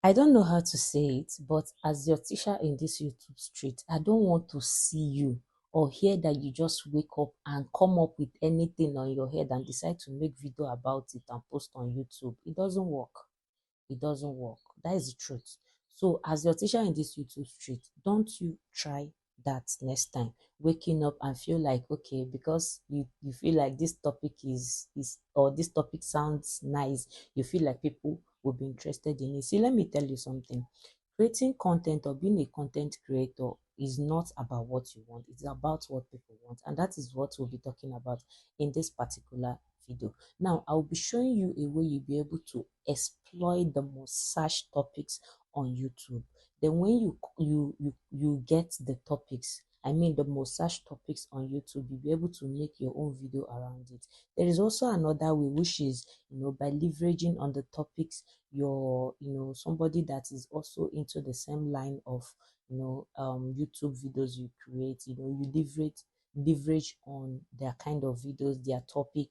I don't know how to say it, but as your teacher in this YouTube street, I don't want to see you or hear that you just wake up and come up with anything on your head and decide to make video about it and post on YouTube. It doesn't work. It doesn't work. That is the truth. So, as your teacher in this YouTube street, don't you try that next time. Waking up and feel like, okay, because you feel like this topic is or this topic sounds nice, you feel like people will be interested in it. See, let me tell you something. Creating content or being a content creator is not about what you want, it's about what people want, and that is what we'll be talking about in this particular video. Now, I'll be showing you a way you'll be able to exploit the most searched topics on YouTube. Then when you get the topics, I mean the most searched topics on YouTube, you'll be able to make your own video around it. There is also another way, which is by leveraging on the topics your somebody that is also into the same line of YouTube videos you create. You leverage on their kind of videos, their topic,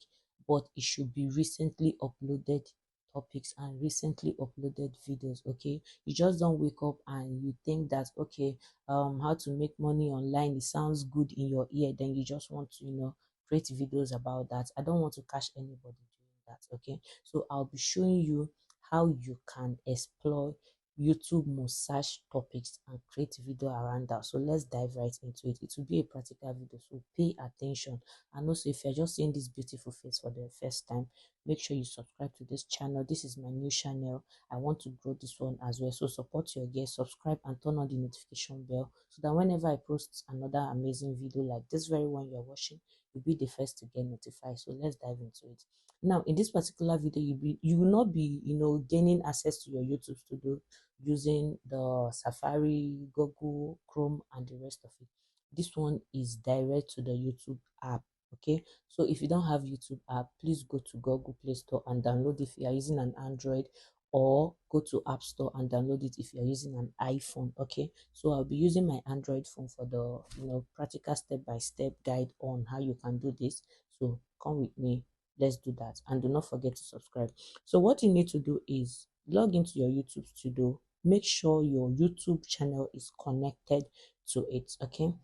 but it should be recently uploaded topics and recently uploaded videos. Okay, you just don't wake up and you think that, okay, how to make money online, it sounds good in your ear, then you just want to create videos about that. I don't want to catch anybody doing that. Okay, so I'll be showing you how you can explore YouTube most search topics and create video around that. So let's dive right into it. It will be a practical video, so pay attention. And also, if you're just seeing this beautiful face for the first time, make sure you subscribe to this channel. This is my new channel. I want to grow this one as well. So support your guest, subscribe and turn on the notification bell so that whenever I post another amazing video like this very one you're watching, you'll be the first to get notified. So let's dive into it. Now, in this particular video, you will not be gaining access to your YouTube studio using the Safari, Google, Chrome, and the rest of it. This one is direct to the YouTube app. Okay, so if you don't have YouTube app, please go to Google Play Store and download if you are using an Android, or go to App Store and download it if you're using an iPhone. Okay, so I'll be using my Android phone for the practical step-by-step guide on how you can do this. So come with me, let's do that, and do not forget to subscribe. So what you need to do is log into your YouTube studio. Make sure your YouTube channel is connected to it. Okay,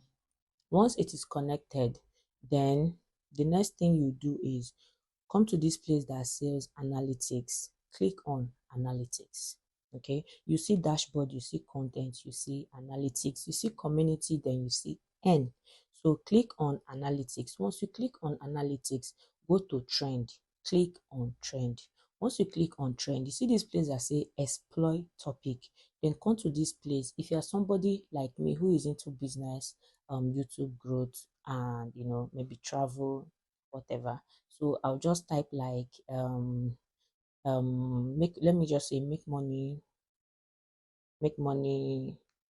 once it is connected, then the next thing you do is come to this place that says analytics. Click on analytics. Okay, you see dashboard, you see content, you see analytics, you see community, then you see N. So click on analytics. Once you click on analytics, go to trend. Click on trend. Once you click on trend, you see this place that say exploit topic. Then come to this place. If you are somebody like me who is into business, YouTube growth, and maybe travel, whatever. So I'll just type like make let me just say make money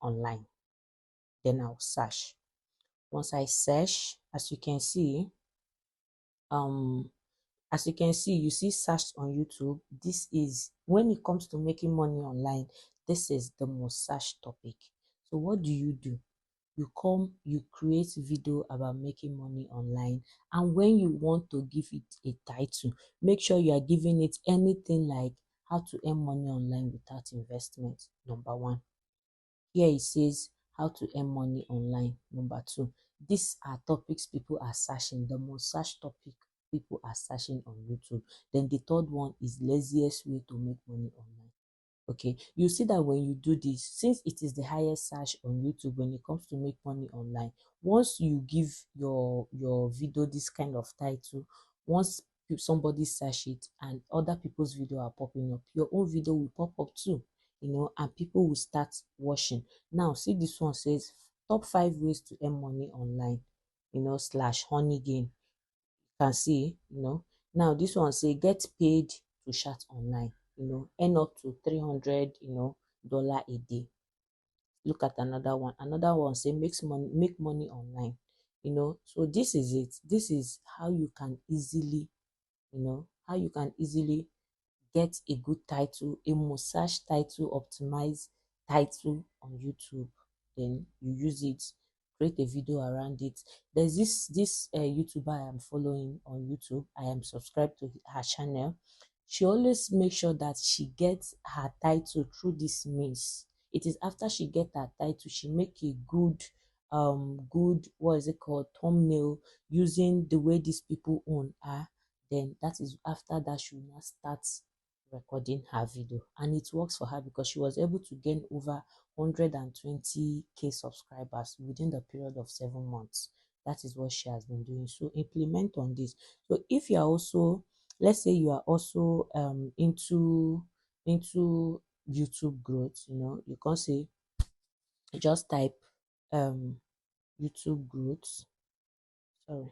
online. Then I'll search. Once I search, um you see search on YouTube. This is when it comes to making money online, this is the most searched topic. So what do? You create video about making money online, and when you want to give it a title, make sure you are giving it anything like how to earn money online without investment, number one. Here it says how to earn money online, number two. These are topics people are searching, the most searched topic people are searching on YouTube. Then the third one is laziest way to make money online. Okay, you see that when you do this, since it is the highest search on YouTube when it comes to make money online, once you give your video this kind of title, once somebody search it and other people's video are popping up, your own video will pop up too, and people will start watching. Now see, this one says top 5 ways to earn money online, slash honey gain. Can see, now this one say get paid to chat online, earn up to 300 dollar a day. Look at another one say make money online. So this is it. This is how you can easily get a good title, a massage title, optimize title on YouTube. Then you use it, create a video around it. There's this YouTuber I am following on YouTube. I am subscribed to her channel. she always makes sure that she gets her title through this means. It is after she get her title, she make a good, what is it called, thumbnail, using the way these people own are. Then that is after that she will now start recording her video, and it works for her because she was able to gain over 120k subscribers within the period of 7 months. That is what she has been doing. So implement on this. So if you are also, let's say you are also into YouTube growth, you can say, just type um YouTube growth. Sorry,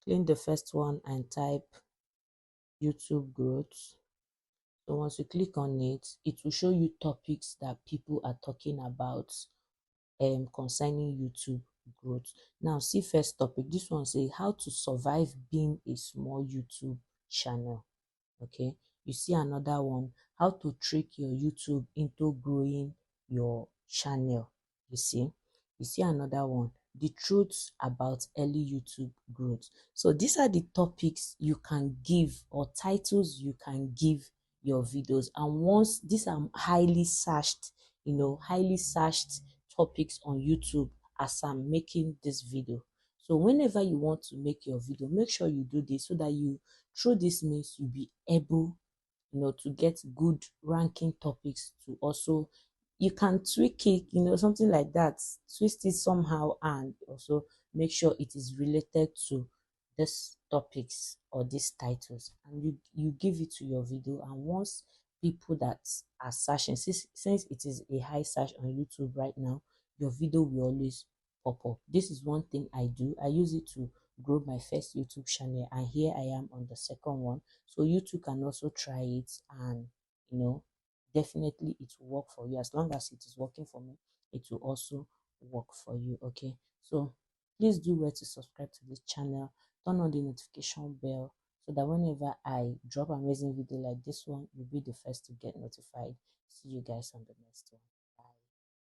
clean the first one and type YouTube growth. So once you click on it, it will show you topics that people are talking about concerning YouTube growth. Now see first topic. This one say how to survive being a small YouTube channel. Okay, you see another one, how to trick your YouTube into growing your channel. You see another one, the truths about early YouTube growth. So these are the topics you can give, or titles you can give your videos. And once these are highly searched topics on YouTube as I'm making this video. So whenever you want to make your video, make sure you do this so that you, through this means, you'll be able, to get good ranking topics. To also, you can tweak it, something like that, twist it somehow, and also make sure it is related to these topics or these titles, and you give it to your video. And once people that are searching, since it is a high search on YouTube right now, your video will always pop up. This is one thing I do. I use it to grow my first YouTube channel, and here I am on the second one. So you too can also try it, and you know definitely it will work for you. As long as it is working for me, it will also work for you. Okay, so please do well to subscribe to this channel, turn on the notification bell, so that whenever I drop amazing video like this one, you'll be the first to get notified. See you guys on the next one.